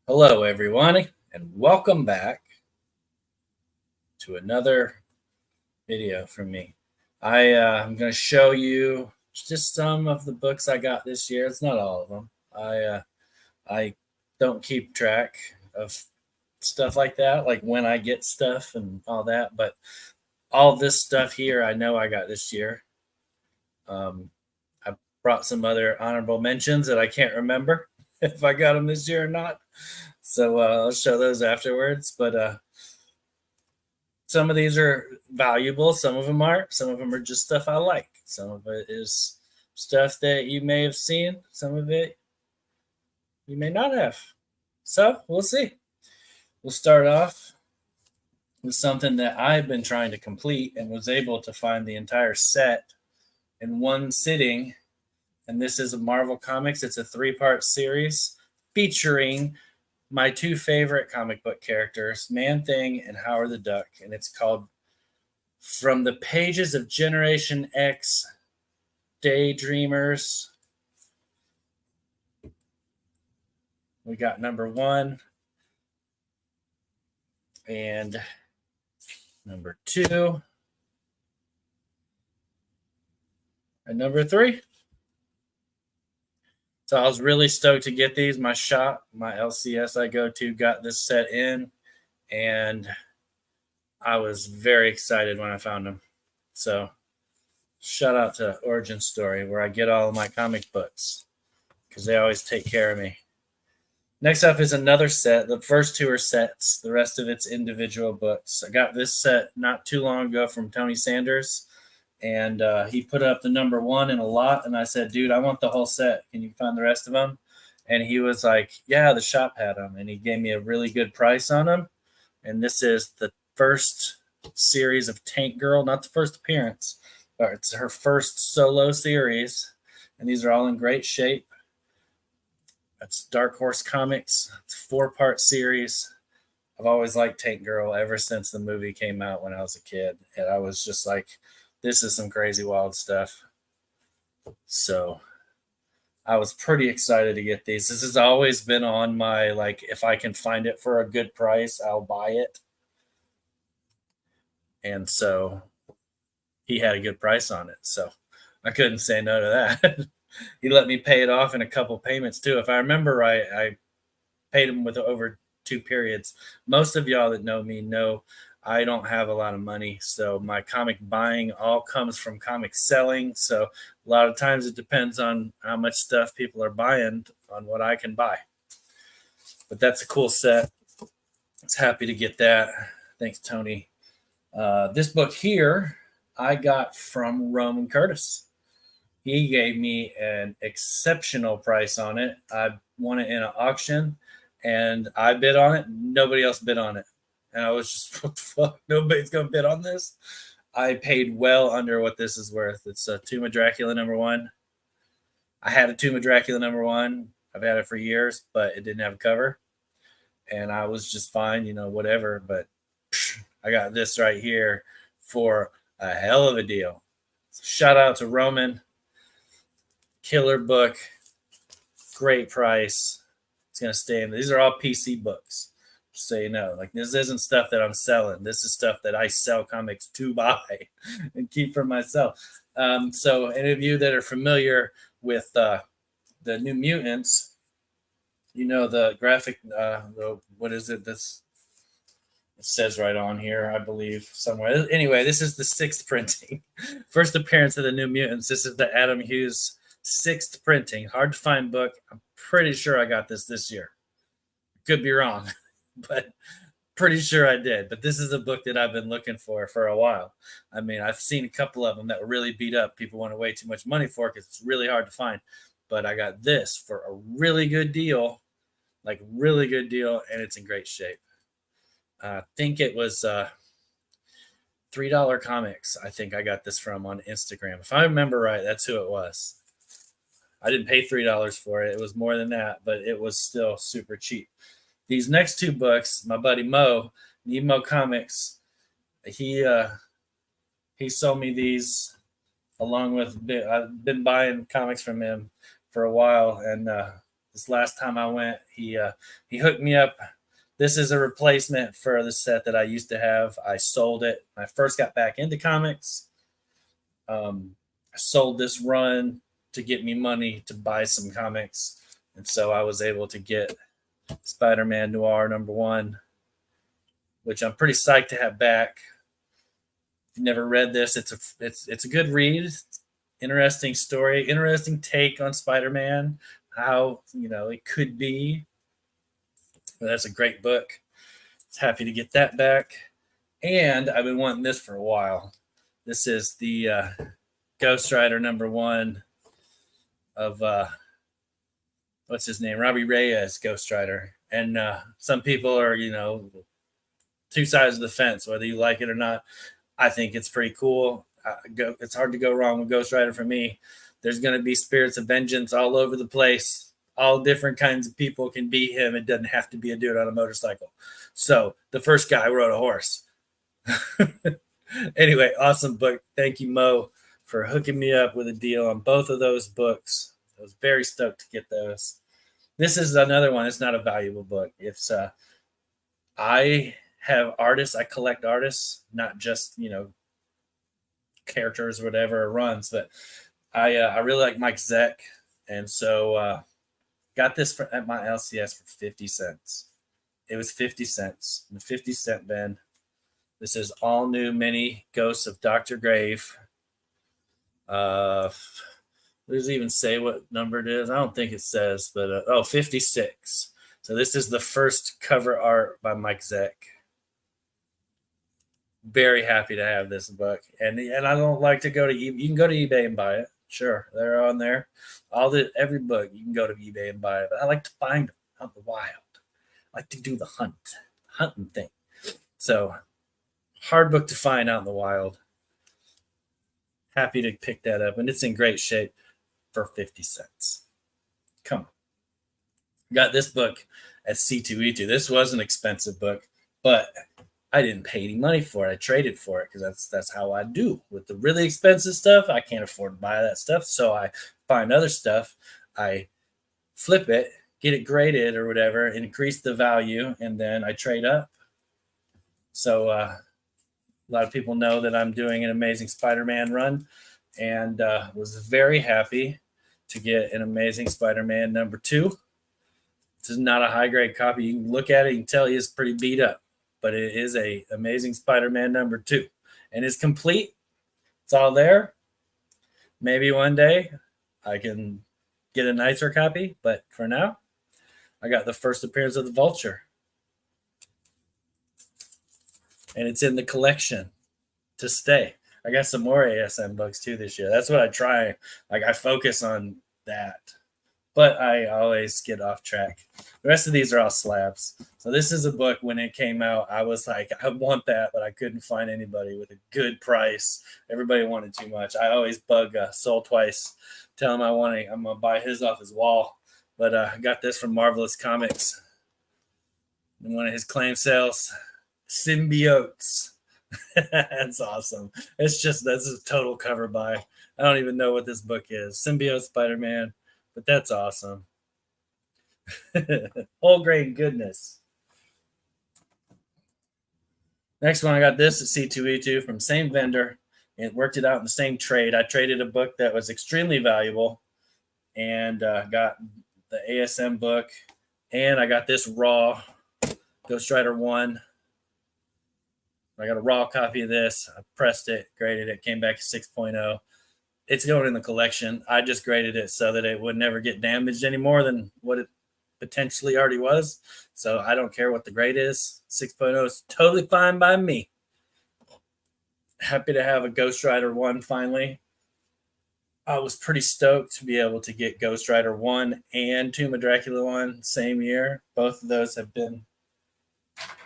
Hello, everyone, and welcome back to another video from me. I'm going to show you just some of the books I got this year. It's not all of them. I don't keep track of stuff like that, like when I get stuff and all that. But all this stuff here, I know I got this year. I brought some other honorable mentions that I can't remember if I got them this year or not. So I'll show those afterwards. But some of these are valuable, some of them aren't, some of them are just stuff I like, some of it is stuff that you may have seen, some of it you may not have. So we'll see. We'll start off with something that I've been trying to complete and was able to find the entire set in one sitting. And this is a Marvel Comics. It's a 3-part series featuring my two favorite comic book characters, Man Thing and Howard the Duck. And it's called From the Pages of Generation X Daydreamers. We got number 1 and number 2 and number 3. So I was really stoked to get these. My shop, my LCS I go to, got this set in, and I was very excited when I found them. So shout out to Origin Story, where I get all of my comic books, because they always take care of me. Next up is another set. The first 2 are sets. The rest of it's individual books. I got this set not too long ago from Tony Sanders, and he put up the number 1 in a lot. And I said, dude, I want the whole set. Can you find the rest of them? And he was like, yeah, the shop had them. And he gave me a really good price on them. And this is the first series of Tank Girl, not the first appearance, but it's her first solo series. And these are all in great shape. That's Dark Horse Comics. It's a 4-part series. I've always liked Tank Girl ever since the movie came out when I was a kid. And I was just like, this is some crazy wild stuff. So I was pretty excited to get these. This has always been on my, like, if I can find it for a good price, I'll buy it. And so he had a good price on it. So I couldn't say no to that. He let me pay it off in a couple payments too. If I remember right, I paid him with over 2 periods. Most of y'all that know me know I don't have a lot of money, so my comic buying all comes from comic selling. So a lot of times it depends on how much stuff people are buying on what I can buy. But that's a cool set. I was happy to get that. Thanks, Tony. This book here I got from Roman Curtis. He gave me an exceptional price on it. I won it in an auction, and I bid on it. Nobody else bid on it. And I was just, what the fuck? Nobody's going to bid on this? I paid well under what this is worth. It's a Tomb of Dracula #1. I had a Tomb of Dracula #1. I've had it for years, but it didn't have a cover. And I was just fine, whatever. But I got this right here for a hell of a deal. So shout out to Roman. Killer book, great price. It's gonna stay in. These are all PC books, just so you know. Like, this isn't stuff that I'm selling. This is stuff that I sell comics to buy and keep for myself. So any of you that are familiar with the New Mutants, the graphic. What is it? It says right on here, I believe, somewhere. Anyway, this is the 6th printing. First appearance of the New Mutants. This is the Adam Hughes 6th printing. Hard to find book. I'm pretty sure I got this year. Could be wrong, but pretty sure I did. But this is a book that I've been looking for a while. I mean, I've seen a couple of them that were really beat up. People want to way too much money for it because it's really hard to find. But I got this for a really good deal, and it's in great shape. I think it was $3 Comics. I think I got this from on Instagram. If I remember right, that's who it was. I didn't pay $3 for it. It was more than that, but it was still super cheap. These next 2 books, my buddy Mo, Nemo Comics, he sold me these along with. I've been buying comics from him for a while, and This last time I went, he hooked me up. This is a replacement for the set that I used to have. I sold it when I first got back into comics. I sold this run to get me money to buy some comics, and so I was able to get Spider-Man Noir #1, which I'm pretty psyched to have back. If you never read this, it's a good read. Interesting story, interesting take on Spider-Man, how it could be. But that's a great book. It's happy to get that back. And I've been wanting this for a while. This is the Ghost Rider #1 of what's his name? Robbie Reyes, Ghost Rider. And some people are, two sides of the fence, whether you like it or not. I think it's pretty cool. It's hard to go wrong with Ghost Rider for me. There's going to be spirits of vengeance all over the place. All different kinds of people can beat him. It doesn't have to be a dude on a motorcycle. So the first guy rode a horse. Anyway, awesome book. Thank you, Mo, for hooking me up with a deal on both of those books. I was very stoked to get those. This is another one. It's not a valuable book. It's I have artists. I collect artists, not just characters or whatever, or runs. But I really like Mike Zeck, and so got this at my LCS for 50 cents. It was 50 cents in the 50-cent bin. This is all new mini Ghosts of Dr. Grave. Does it even say what number it is? I don't think it says, but 56. So this is the first cover art by Mike Zeck. Very happy to have this book, and I don't like to go to eBay. You can go to eBay and buy it. Sure, they're on there. Every book you can go to eBay and buy it, but I like to find them out in the wild. I like to do the hunting thing. So hard book to find out in the wild. Happy to pick that up, and it's in great shape for 50 cents. Come on. Got this book at C2E2. This was an expensive book, but I didn't pay any money for it. I traded for it because that's how I do. With the really expensive stuff, I can't afford to buy that stuff. So I find other stuff, I flip it, get it graded or whatever, increase the value, and then I trade up. So a lot of people know that I'm doing an Amazing Spider-Man run, and was very happy to get an Amazing Spider-Man #2. This is not a high-grade copy. You can look at it and tell it's pretty beat up, but it is a Amazing Spider-Man #2, and it's complete. It's all there. Maybe one day I can get a nicer copy, but for now, I got the first appearance of the Vulture, and it's in the collection to stay. I got some more ASM books too this year. That's what I try. Like, I focus on that, but I always get off track. The rest of these are all slabs. So this is a book. When it came out, I was like, I want that, but I couldn't find anybody with a good price. Everybody wanted too much. I always bug Soul Twice, tell him I'm gonna buy his off his wall. But I got this from Marvelous Comics in one of his claim sales. Symbiotes. That's awesome. That's a total cover buy. I don't even know what this book is. Symbiote Spider-Man, but that's awesome. Whole grain goodness. Next one, I got this at C2E2 from same vendor. It worked it out in the same trade. I traded a book that was extremely valuable and got the ASM book, and I got this raw Ghost Rider 1. I got a raw copy of this. I pressed it, graded it, came back to 6.0. It's going in the collection. I just graded it so that it would never get damaged any more than what it potentially already was. So I don't care what the grade is. 6.0 is totally fine by me. Happy to have a Ghost Rider 1 finally. I was pretty stoked to be able to get Ghost Rider 1 and Tomb of Dracula 1 same year. Both of those have been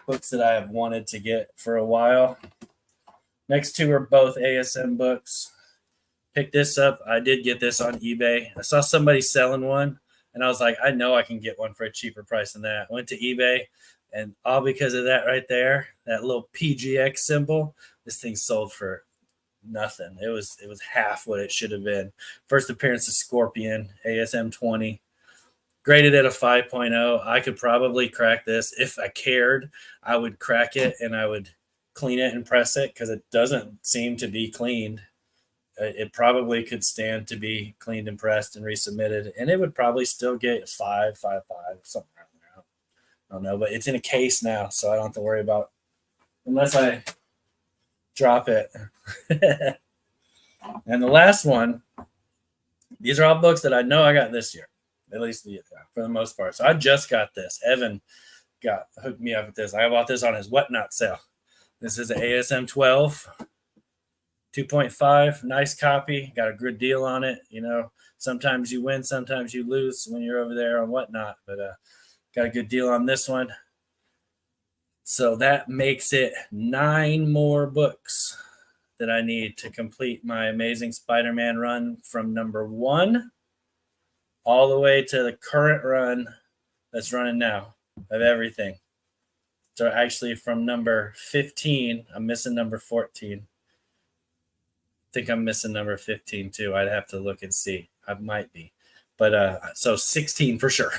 books that I have wanted to get for a while. Next two are both ASM books. Picked this up. I did get this on eBay. I saw somebody selling one, and I was like, I know I can get one for a cheaper price than that. Went to eBay, and all because of that right there, that little PGX symbol, this thing sold for nothing. It was half what it should have been. First appearance of Scorpion, ASM 20. Graded at a 5.0. I could probably crack this if I cared. I would crack it and I would clean it and press it because it doesn't seem to be cleaned. It probably could stand to be cleaned and pressed and resubmitted, and it would probably still get 5.5, something around there. I don't know, but it's in a case now, so I don't have to worry about unless I drop it. And the last one, these are all books that I know I got this year, at least for the most part. So I just got this. Evan hooked me up with this. I bought this on his Whatnot sale. This is an ASM 12. 2.5, nice copy. Got a good deal on it. You know, sometimes you win, sometimes you lose when you're over there on Whatnot, but got a good deal on this one. So that makes it 9 more books that I need to complete my Amazing Spider-Man run from number 1 all the way to the current run that's running now of everything. So actually from number 15, I'm missing number 14. Think I'm missing number 15 too. I'd have to look and see. I might be. But so 16 for sure.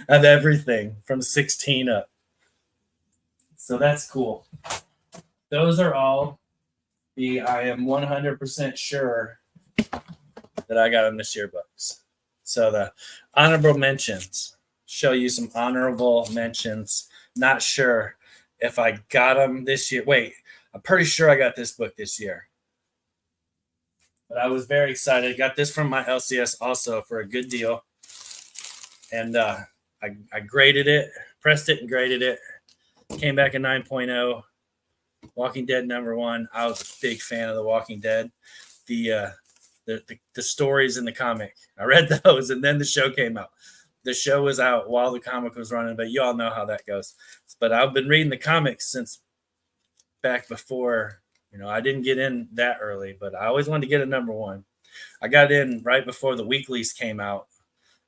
Of everything from 16 up. So that's cool. Those are all I am 100% sure that I got them this year books. So the honorable mentions, show you some honorable mentions. Not sure if I got them this year. Wait, I'm pretty sure I got this book this year. But I was very excited. Got this from my LCS also for a good deal. And I graded it, pressed it and graded it. Came back a 9.0. Walking Dead number 1. I was a big fan of The Walking Dead. The stories in the comic. I read those, and then the show came out. The show was out while the comic was running, but you all know how that goes. But I've been reading the comics since back before. You know, I didn't get in that early, but I always wanted to get a number 1. I got in right before the weeklies came out.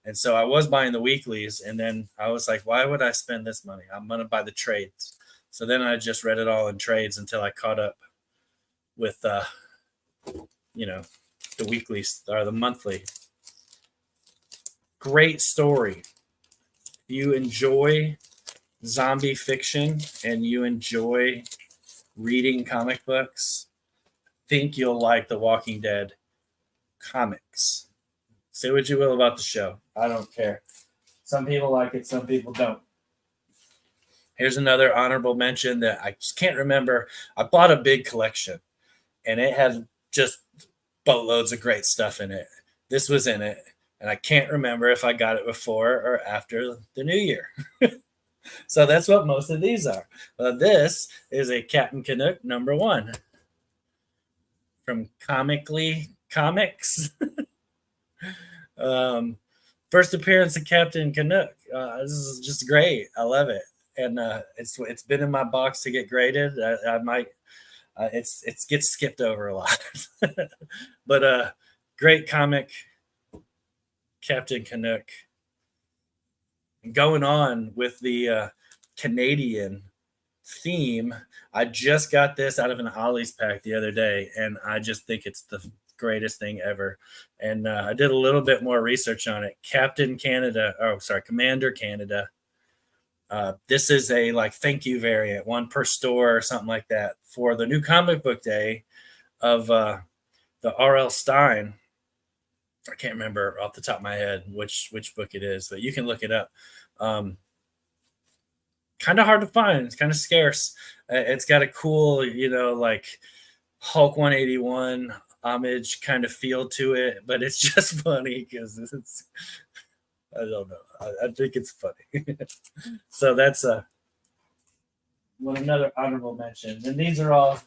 And so I was buying the weeklies, and then I was like, why would I spend this money? I'm going to buy the trades. So then I just read it all in trades until I caught up with, the weeklies or the monthly. Great story. If you enjoy zombie fiction and you enjoy reading comic books, think you'll like The Walking Dead comics. Say what you will about the show. I don't care. Some people like it, some people don't. Here's another honorable mention that I just can't remember. I bought a big collection, and it had just boatloads of great stuff in it. This was in it, and I can't remember if I got it before or after the new year. So that's what most of these are. This is a Captain Canuck number 1 from Comically Comics. First appearance of Captain Canuck. This is just great. I love it, and it's been in my box to get graded. I might. It gets skipped over a lot, but great comic, Captain Canuck. Going on with the Canadian theme, I just got this out of an Ollie's pack the other day, and I just think it's the greatest thing ever. And I did a little bit more research on it. Commander Canada. This is a thank you variant, 1 per store or something like that for the new comic book day of the R.L. Stine. I can't remember off the top of my head which book it is, but you can look it up. Kind of hard to find. It's kind of scarce. It's got a cool, Hulk 181 homage kind of feel to it, but it's just funny because it's, I don't know. I think it's funny. So that's another honorable mention. And these are all,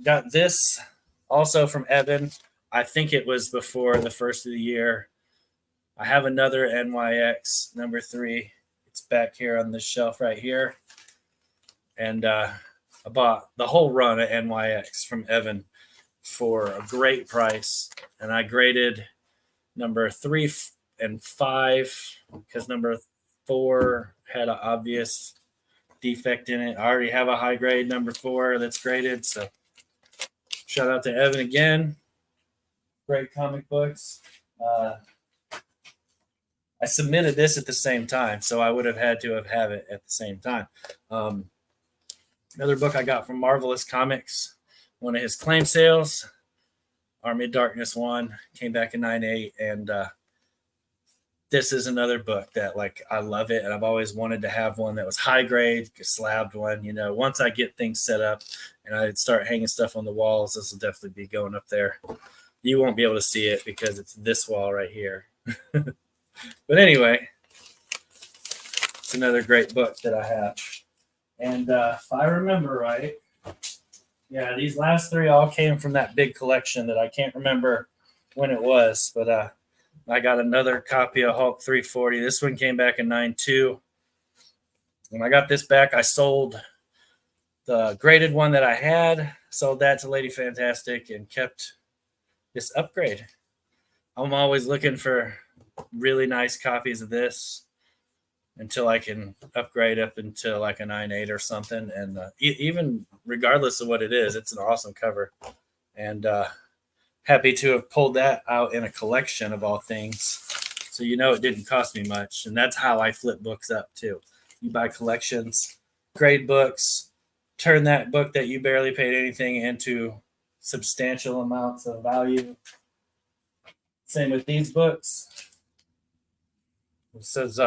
got this also from Evan. I think it was before the first of the year. I have another NYX number 3. It's back here on this shelf right here. And I bought the whole run of NYX from Evan for a great price. And I graded number 3 and 5 because number 4 had an obvious defect in it. I already have a high grade number 4 that's graded. So shout out to Evan again. Great comic books. I submitted this at the same time, so I would have had to have it at the same time. Another book I got from Marvelous Comics, one of his claim sales, Army of Darkness 1, came back in 98, and this is another book that, like, I love it, and I've always wanted to have one that was high grade, a slabbed one. You know, once I get things set up and I start hanging stuff on the walls, this will definitely be going up there. You won't be able to see it because it's this wall right here. But anyway, it's another great book that I have. And if I remember right, yeah, these last three all came from that big collection that I can't remember when it was, but I got another copy of Hulk 340. This one came back in 92. When I got this back, I sold the graded one that I had, sold that to Lady Fantastic, and kept this upgrade. I'm always looking for really nice copies of this until I can upgrade up into like a 9.8 or something. And even regardless of what it is, it's an awesome cover. And happy to have pulled that out in a collection of all things. So you know it didn't cost me much. And that's how I flip books up too. You buy collections, grade books, turn that book that you barely paid anything into substantial amounts of value. Same with these books. It says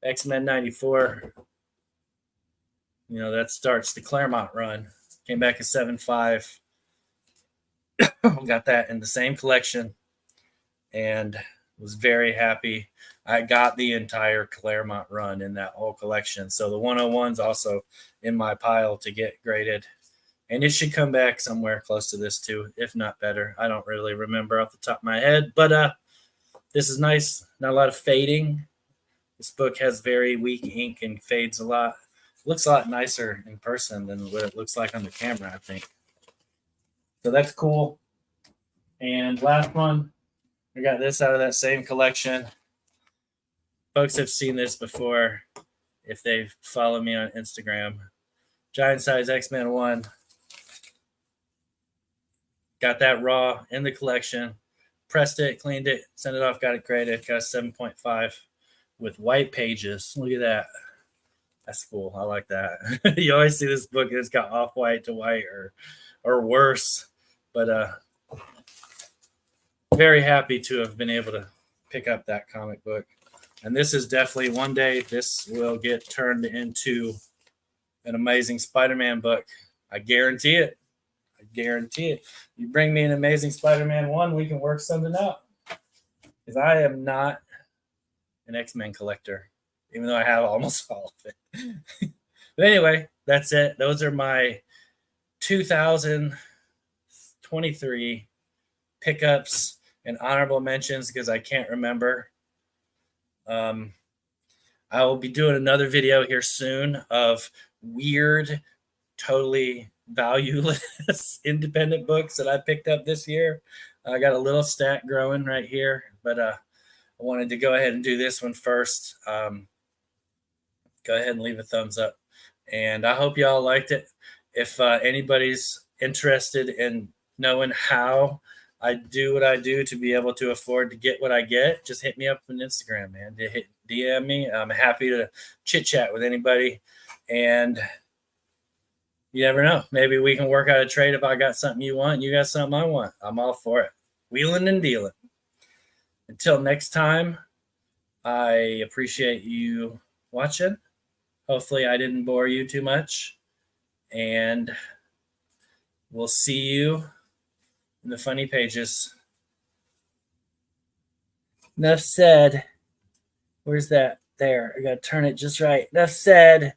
X-Men 94. You know, that starts the Claremont run. Came back at 7.5. Got that in the same collection and was very happy. I got the entire Claremont run in that whole collection. So the 101's also in my pile to get graded. And it should come back somewhere close to this too, if not better. I don't really remember off the top of my head, but this is nice. Not a lot of fading. This book has very weak ink and fades a lot. It looks a lot nicer in person than what it looks like on the camera, I think. So that's cool. And last one, I got this out of that same collection. Folks have seen this before if they follow me on Instagram. Giant Size X-Men 1. Got that raw in the collection. Pressed it, cleaned it, sent it off, got it graded. Got a 7.5 with white pages. Look at that. That's cool. I like that. You always see this book that's got off-white to white or worse. But very happy to have been able to pick up that comic book. And this is definitely one day this will get turned into an Amazing Spider-Man book. I guarantee it. I guarantee it. You bring me an Amazing Spider-Man 1, we can work something out. Because I am not an X-Men collector, even though I have almost all of it. But anyway, that's it. Those are my 2023 pickups and honorable mentions because I can't remember. I will be doing another video here soon of weird, totally valueless independent books that I picked up this year. I got a little stack growing right here, but I wanted to go ahead and do this one first. Go ahead and leave a thumbs up. And I hope y'all liked it. If anybody's interested in knowing how I do what I do to be able to afford to get what I get, just hit me up on Instagram, man. DM me. I'm happy to chit chat with anybody. And you never know. Maybe we can work out a trade if I got something you want, you got something I want. I'm all for it. Wheeling and dealing. Until next time, I appreciate you watching. Hopefully I didn't bore you too much. And we'll see you in the funny pages. Enough said. Where's that? There. I got to turn it just right. Enough said.